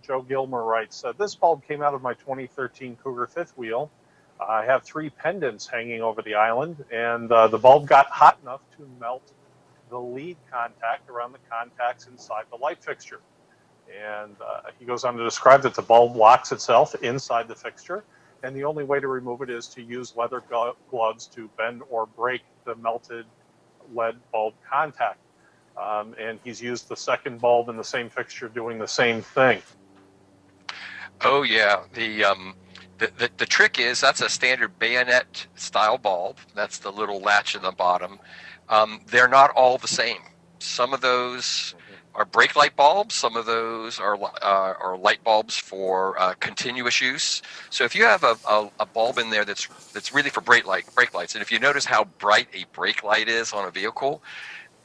Joe Gilmer writes, this bulb came out of my 2013 Cougar fifth wheel. I have 3 pendants hanging over the island, and the bulb got hot enough to melt the lead contact around the contacts inside the light fixture. And he goes on to describe that the bulb locks itself inside the fixture, and the only way to remove it is to use leather gloves to bend or break the melted lead bulb contact. And he's used the second bulb in the same fixture doing the same thing. Oh yeah, the trick is that's a standard bayonet style bulb. That's the little latch in the bottom. They're not all the same. Some of those are brake light bulbs. Some of those are light bulbs for continuous use. So if you have a bulb in there that's really for brake lights, and if you notice how bright a brake light is on a vehicle,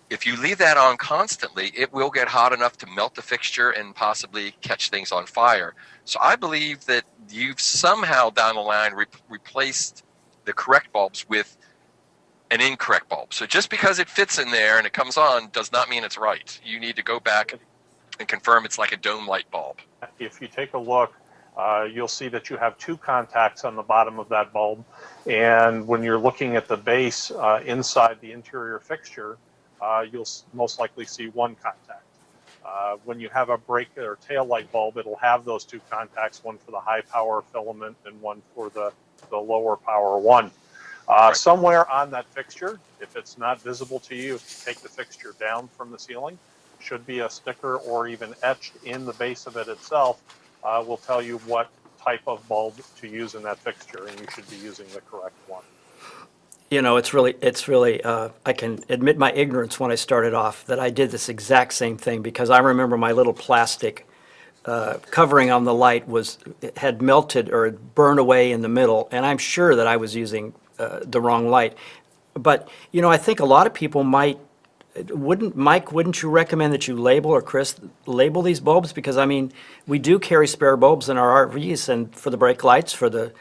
if you leave that on constantly, it will get hot enough to melt the fixture and possibly catch things on fire. So I believe that you've somehow down the line replaced the correct bulbs with an incorrect bulb. So just because it fits in there and it comes on does not mean it's right. You need to go back and confirm it's like a dome light bulb. If you take a look, you'll see that you have 2 contacts on the bottom of that bulb. And when you're looking at the base inside the interior fixture, you'll most likely see 1 contact. When you have a brake or tail light bulb, it'll have those 2 contacts, one for the high power filament and one for the lower power one. Right. Somewhere on that fixture, if it's not visible to you, if you take the fixture down from the ceiling, should be a sticker or even etched in the base of it itself, will tell you what type of bulb to use in that fixture, and you should be using the correct one. You know, it's really, I can admit my ignorance when I started off that I did this exact same thing, because I remember my little plastic covering on the light had melted or burned away in the middle, and I'm sure that I was using the wrong light. But, you know, I think a lot of people wouldn't you recommend that you label, or Chris, label these bulbs? Because, I mean, we do carry spare bulbs in our RVs, and for the brake lights, for the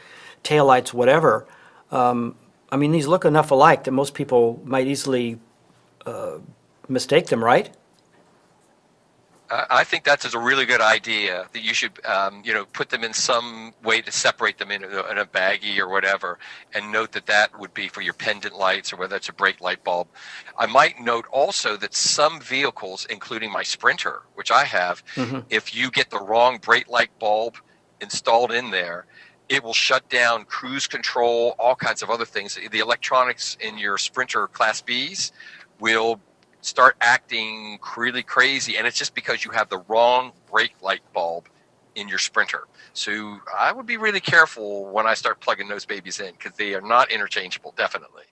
tail lights, whatever. I mean, these look enough alike that most people might easily mistake them, right? I think that's a really good idea, that you should, put them in some way to separate them in a baggie or whatever, and note that would be for your pendant lights or whether it's a brake light bulb. I might note also that some vehicles, including my Sprinter, which I have, if you get the wrong brake light bulb installed in there, it will shut down cruise control, all kinds of other things. The electronics in your Sprinter Class Bs will start acting really crazy, and it's just because you have the wrong brake light bulb in your Sprinter. So I would be really careful when I start plugging those babies in, because they are not interchangeable, definitely.